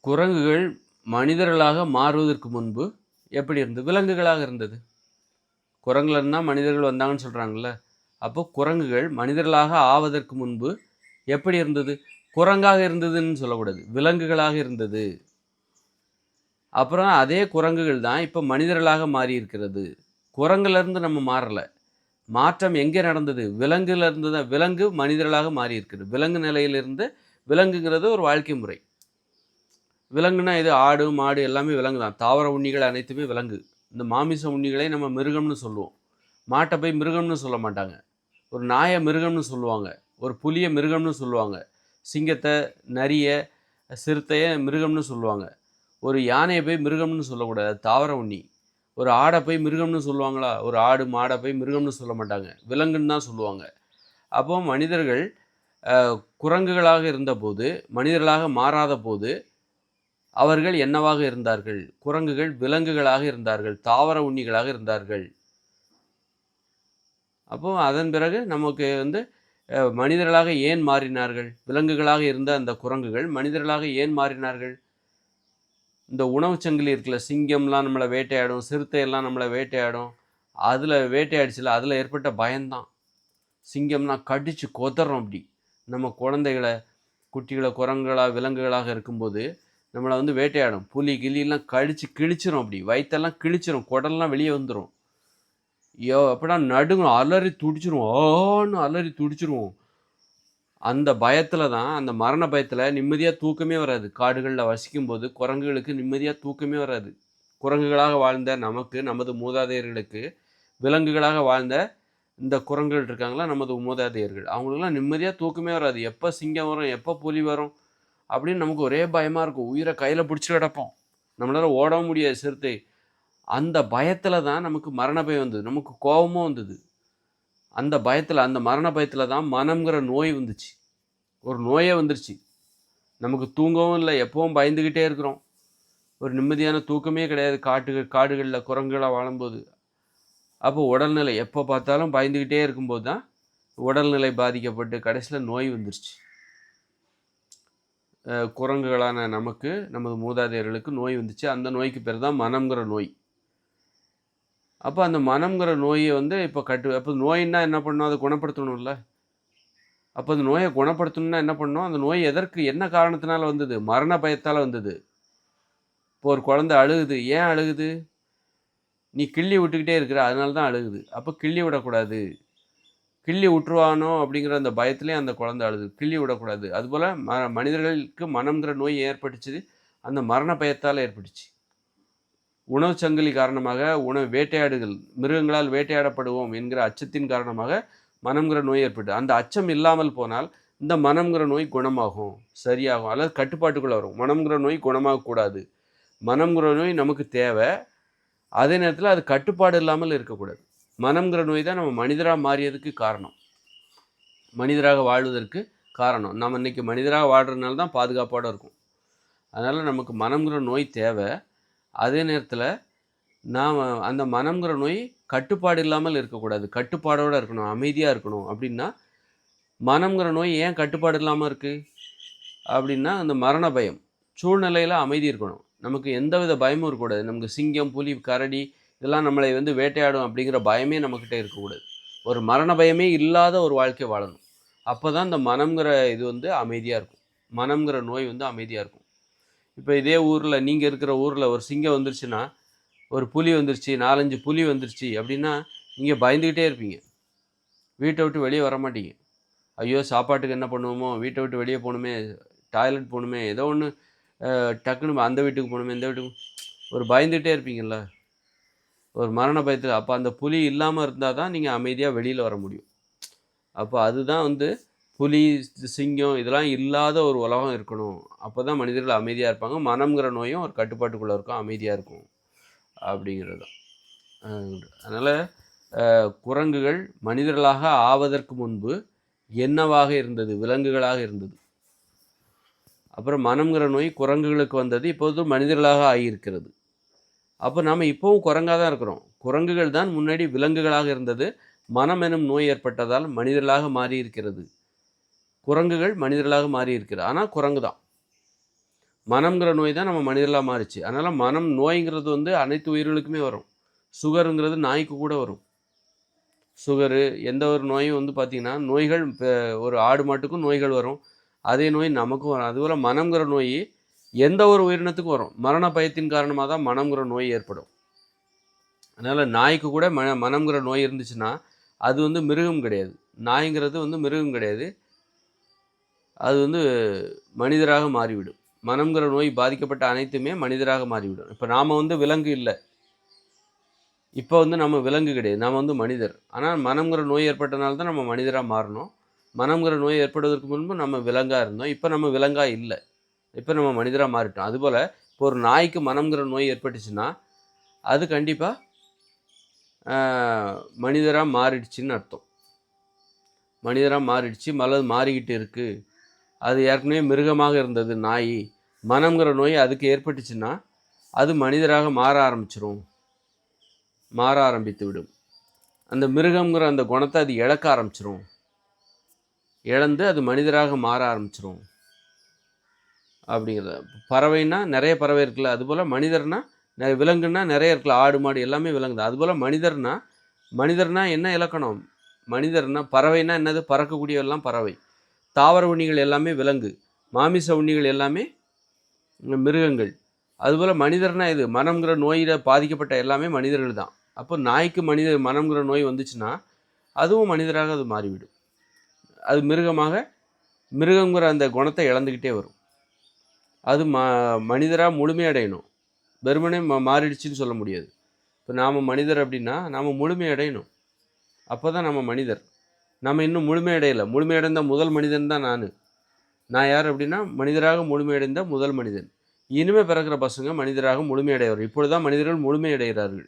குரங்குகள் மனிதர்களாக மாறுவதற்கு முன்பு எப்படி இருந்தது? விலங்குகளாக இருந்தது. குரங்குலருந்து தான் மனிதர்கள் வந்தாங்கன்னு சொல்கிறாங்கல்ல. அப்போ குரங்குகள் மனிதர்களாக ஆவதற்கு முன்பு எப்படி இருந்தது? குரங்காக இருந்ததுன்னு சொல்லக்கூடாது, விலங்குகளாக இருந்தது. அப்புறம் அதே குரங்குகள் தான் இப்போ மனிதர்களாக மாறி இருக்கிறது. குரங்குலேருந்து நம்ம மாறலை. மாற்றம் எங்கே நடந்தது? விலங்குலேருந்து தான். விலங்கு மனிதர்களாக மாறி இருக்குது. விலங்கு நிலையிலிருந்து விலங்குங்கிறது ஒரு வாழ்க்கை முறை. விலங்குனா இது ஆடு மாடு எல்லாமே விலங்கு தான். தாவர உண்ணிகள் அனைத்துமே விலங்கு. இந்த மாமிச உண்ணிகளை நம்ம மிருகம்னு சொல்லுவோம். மாட்டை போய் மிருகம்னு சொல்ல மாட்டாங்க. ஒரு நாயை மிருகம்னு சொல்லுவாங்க. ஒரு புலியை மிருகம்னு சொல்லுவாங்க. சிங்கத்தை, நரியை, சிறுத்தையை மிருகம்னு சொல்லுவாங்க. ஒரு யானையை போய் மிருகம்னு சொல்லக்கூடாது, அது தாவர உண்ணி. ஒரு ஆடை போய் மிருகம்னு சொல்லுவாங்களா? ஒரு ஆடு மாடை போய் மிருகம்னு சொல்ல மாட்டாங்க, விலங்குன்னு தான் சொல்லுவாங்க. அப்போ மனிதர்கள் குரங்குகளாக இருந்தபோது, மனிதர்களாக மாறாத போது அவர்கள் என்னவாக இருந்தார்கள்? குரங்குகள் விலங்குகளாக இருந்தார்கள், தாவர உண்ணிகளாக இருந்தார்கள். அப்போ அதன் பிறகு நமக்கு மனிதர்களாக ஏன் மாறினார்கள்? விலங்குகளாக இருந்த அந்த குரங்குகள் மனிதர்களாக ஏன் மாறினார்கள்? இந்த உணவுச் சங்கிலி இருக்குல்ல, சிங்கம்லாம் நம்மளை வேட்டையாடும், சிறுத்தையெல்லாம் நம்மளை வேட்டையாடும். அதில் வேட்டையாடிச்சில்ல, அதில் ஏற்பட்ட பயம்தான். சிங்கம்னா கடித்து கொதறோம். அப்படி நம்ம குழந்தைகளை, குட்டிகளை குரங்குகளாக விலங்குகளாக இருக்கும்போது நம்மளை வேட்டையாடும். புலி கிளியெல்லாம் கடித்து கிழிச்சிரும். அப்படி வயிற்றெல்லாம் கிழிச்சிரும், குடல்லாம் வெளியே வந்துடும். அப்படின்னா நடுங்கும், அலறி துடிச்சிரும், ஆன்னு அலறி துடிச்சிருவோம். அந்த பயத்தில் தான், அந்த மரண பயத்தில் நிம்மதியாக தூக்கமே வராது. காடுகளில் வசிக்கும்போது குரங்குகளுக்கு நிம்மதியாக தூக்கமே வராது. குரங்குகளாக வாழ்ந்த நமக்கு, நமது மூதாதையர்களுக்கு, விலங்குகளாக வாழ்ந்த இந்த குரங்குகள் இருக்காங்களா, நமது மூதாதையர்கள், அவங்களுக்குலாம் நிம்மதியாக தூக்கமே வராது. எப்போ சிங்கம் வரும், எப்போ புலி வரும் அப்படின்னு நமக்கு ஒரே பயமாக இருக்கும். உயிரை கையில் பிடிச்சி கிடப்போம். நம்மளால் ஓடவும் முடியாது சிறுத்தை. அந்த பயத்தில் தான் நமக்கு மரண பயம் வந்தது, நமக்கு கோபமும் வந்தது. அந்த பயத்தில், அந்த மரண பயத்தில் தான் மனம்ங்கிற நோய் வந்துச்சு. ஒரு நோயே வந்துருச்சு. நமக்கு தூங்கவும் இல்லை, எப்பவும் பயந்துக்கிட்டே இருக்கிறோம். ஒரு நிம்மதியான தூக்கமே கிடையாது காடுகளில் குரங்குகளாக வாழும்போது. அப்போ உடல்நிலை எப்போ பார்த்தாலும் பயந்துக்கிட்டே இருக்கும்போது தான் உடல்நிலை பாதிக்கப்பட்டு கடைசியில் நோய் வந்துருச்சு. குரங்குகளான நமக்கு, நமது மூதாதையர்களுக்கு நோய் வந்துச்சு. அந்த நோய்க்கு பேர் தான் மனம்ங்கிற நோய். அப்போ அந்த மனம்ங்கிற நோயை இப்போ அப்போ நோயின்னா என்ன பண்ணணும்? அதை குணப்படுத்தணும்ல. அப்போ அந்த நோயை குணப்படுத்தணும்னா என்ன பண்ணணும்? அந்த நோய் எதற்கு, என்ன காரணத்தினால வந்தது? மரண பயத்தால் வந்தது. இப்போ ஒரு குழந்தை அழுகுது. ஏன் அழுகுது? நீ கிள்ளி விட்டுக்கிட்டே இருக்கிற, அதனால தான் அழுகுது. அப்போ கிள்ளி விடக்கூடாது. கிள்ளி விட்டுருவானோ அப்படிங்கிற அந்த பயத்துலேயே அந்த குழந்தை அழுது. கிள்ளி விடக்கூடாது. அதுபோல் மனிதர்களுக்கு மனம்ங்கிற நோய் ஏற்பட்டுச்சு. அந்த மரண பயத்தால் ஏற்பட்டுச்சு. உணவு சங்கிலி காரணமாக, வேட்டையாடுகள், மிருகங்களால் வேட்டையாடப்படுவோம் என்கிற அச்சத்தின் காரணமாக மனம்ங்கிற நோய் ஏற்பட்டு, அந்த அச்சம் இல்லாமல் போனால் இந்த மனம்ங்கிற நோய் குணமாகும், சரியாகும், அல்லது கட்டுப்பாட்டுக்குள்ளே வரும். மனம்ங்கிற நோய் குணமாகக்கூடாது. மனம்ங்கிற நோய் நமக்கு தேவை. அதே நேரத்தில் அது கட்டுப்பாடு இல்லாமல் இருக்கக்கூடாது. மனம்ங்கிற நோய் தான் நம்ம மனிதராக மாறியதுக்கு காரணம், மனிதராக வாழ்வதற்கு காரணம். நம்ம இன்றைக்கி மனிதராக வாழ்கிறதுனால தான் பாதுகாப்போடு இருக்கும். அதனால் நமக்கு மனம்ங்கிற நோய் தேவை. அதே நேரத்தில் நாம் அந்த மனம்ங்கிற நோய் கட்டுப்பாடு இல்லாமல் இருக்கக்கூடாது, கட்டுப்பாடோடு இருக்கணும், அமைதியாக இருக்கணும். அப்படின்னா மனம்ங்கிற நோய் ஏன் கட்டுப்பாடு இல்லாமல் இருக்குது அப்படின்னா, அந்த மரண பயம். சூழ்நிலையில் அமைதி இருக்கணும். நமக்கு எந்தவித பயமும் இருக்கக்கூடாது. நமக்கு சிங்கம், புலி, கரடி இதெல்லாம் நம்மளை வேட்டையாடும் அப்படிங்கிற பயமே நம்மக்கிட்ட இருக்கக்கூடாது. ஒரு மரண பயமே இல்லாத ஒரு வாழ்க்கை வாழணும். அப்போ தான் இந்த மனம்ங்கிற இது அமைதியாக இருக்கும். மனம்ங்கிற நோய் அமைதியாக இருக்கும். இப்போ இதே ஊரில், நீங்கள் இருக்கிற ஊரில் ஒரு சிங்கம் வந்துருச்சுன்னா, ஒரு புலி வந்துருச்சு, 4-5 புலி வந்துருச்சு அப்படின்னா நீங்கள் பயந்துக்கிட்டே இருப்பீங்க. வீட்டை விட்டு வெளியே வர மாட்டீங்க. ஐயோ சாப்பாட்டுக்கு என்ன பண்ணுவோமோ, வீட்டை விட்டு வெளியே போகணுமே, டாய்லெட் போகணுமே, ஏதோ ஒன்று டக்குன்னு அந்த வீட்டுக்கு போகணுமே, இந்த வீட்டுக்கு, ஒரு பயந்துகிட்டே இருப்பீங்கள்ல, ஒரு மரண பயத்தில். அப்போ அந்த புலி இல்லாமல் இருந்தால் தான் நீங்கள் அமைதியாக வெளியில் வர முடியும். அப்போ அதுதான் புலி, சிங்கம் இதெல்லாம் இல்லாத ஒரு உலகம் இருக்கணும். அப்போ தான் மனிதர்கள் அமைதியாக இருப்பாங்க. மனம்ங்கிற நோயும் ஒரு கட்டுப்பாட்டுக்குள்ளே இருக்கும், அமைதியாக இருக்கும் அப்படிங்கிறது தான். அதனால் குரங்குகள் மனிதர்களாக ஆவதற்கு முன்பு என்னவாக இருந்தது? விலங்குகளாக இருந்தது. அப்புறம் மனம்ங்கிற நோய் குரங்குகளுக்கு வந்தது, இப்போது மனிதர்களாக ஆகியிருக்கிறது. அப்போ நாம் இப்போவும் குரங்காக தான் இருக்கிறோம். குரங்குகள் தான் முன்னாடி விலங்குகளாக இருந்தது. மனம் எனும் நோய் ஏற்பட்டதால் மனிதர்களாக மாறி இருக்கிறது. குரங்குகள் மனிதர்களாக மாறி இருக்கிறது. ஆனால் குரங்கு தான். மனம்ங்கிற நோய் தான் நம்ம மனிதர்களாக மாறிச்சு. அதனால் மனம் நோய்ங்கிறது வந்து அனைத்து உயிர்களுக்குமே வரும். சுகருங்கிறது நாய்க்கு கூட வரும். சுகரு எந்த ஒரு நோயும் வந்து பார்த்திங்கன்னா நோய்கள் இப்போ ஒரு ஆடு மாட்டுக்கும் நோய்கள் வரும். அதே நோய் நமக்கும் வரும். அதுபோல் மனம்ங்கிற நோய் எந்த ஒரு உயிரினத்துக்கும் வரும். மரண பயத்தின் காரணமாக தான் மனம்ங்கிற நோய் ஏற்படும். அதனால் நாய்க்கு கூட மனம்ங்கிற நோய் இருந்துச்சுன்னா அது வந்து மிருகம் கிடையாது. நாய்ங்கிறது வந்து மிருகம் கிடையாது. அது வந்து மனிதராக மாறிவிடும். மனம்ங்கிற நோய் பாதிக்கப்பட்ட அனைத்துமே மனிதராக மாறிவிடும். இப்போ நாம் வந்து விலங்கு இல்லை. இப்போ வந்து நம்ம விலங்கு கிடையாது. நாம் வந்து மனிதர். ஆனால் மனம்ங்கிற நோய் ஏற்பட்டனால தான் நம்ம மனிதராக மாறினோம். மனம்ங்கிற நோய் ஏற்படுவதற்கு முன்பு நம்ம விலங்காக இருந்தோம். இப்போ நம்ம விலங்காக இல்லை. இப்போ நம்ம மனிதராக மாறிட்டோம். அதுபோல் இப்போ ஒரு நாய்க்கு மனம்ங்கிற நோய் ஏற்பட்டுச்சுன்னா அது கண்டிப்பாக மனிதராக மாறிடுச்சின்னு அர்த்தம். மனிதராக மாறிடுச்சு, அல்லது மாறிக்கிட்டு இருக்குது. அது ஏற்கனவே மிருகமாக இருந்தது நாய். மனம்ங்கிற நோய் அதுக்கு ஏற்பட்டுச்சுன்னா அது மனிதராக மாற ஆரம்பித்து விடும். அந்த மிருகங்கிற அந்த குணத்தை அது இழக்க ஆரம்பிச்சிரும். இழந்து அது மனிதராக மாற ஆரம்பிச்சிரும் அப்படிங்கிறது. பறவைன்னா நிறைய பறவை இருக்குல்ல, அதுபோல் மனிதர்னா விலங்குன்னா நிறைய இருக்குல்ல, ஆடு மாடு எல்லாமே விலங்கு தான். அதுபோல் மனிதர்னா என்ன இலக்கணம்? மனிதர்னா பறவைனா என்னது? பறக்கக்கூடிய எல்லாம் பறவை. தாவர உண்ணிகள் எல்லாமே விலங்கு. மாமிச உண்ணிகள் எல்லாமே மிருகங்கள். அதுபோல் மனிதர்னா இது மனம்ங்கிற நோயில் பாதிக்கப்பட்ட எல்லாமே மனிதர்கள் தான். அப்போ நாய்க்கு மனம்ங்கிற நோய் வந்துச்சுன்னா அதுவும் மனிதராக அது மாறிவிடும். அது மிருகங்கிற அந்த குணத்தை இழந்துக்கிட்டே வரும். அது மனிதராக முழுமையடையணும். வெறுமனே மாறிடுச்சுன்னு சொல்ல முடியாது. இப்போ நாம் மனிதர் அப்படின்னா நாம் முழுமையடையணும். அப்போ தான் நம்ம மனிதர். நம்ம இன்னும் முழுமையடையலை. முழுமையடைந்த முதல் மனிதன் தான் நான் யார் அப்படின்னா மனிதராக முழுமையடைந்த முதல் மனிதன். இனிமேல் பிறக்கிற பசங்க மனிதராக முழுமையடைவர். இப்பொழுது தான் மனிதர்கள் முழுமையடைகிறார்கள்.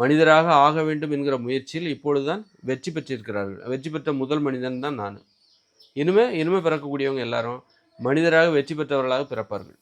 மனிதராக ஆக வேண்டும் என்கிற முயற்சியில் இப்பொழுது தான் வெற்றி பெற்றிருக்கிறார்கள். வெற்றி பெற்ற முதல் மனிதன் தான் நான். இனிமேல் பிறக்கக்கூடியவங்க எல்லாரும் மனிதராக வெற்றி பெற்றவர்களாக பிறப்பார்கள்.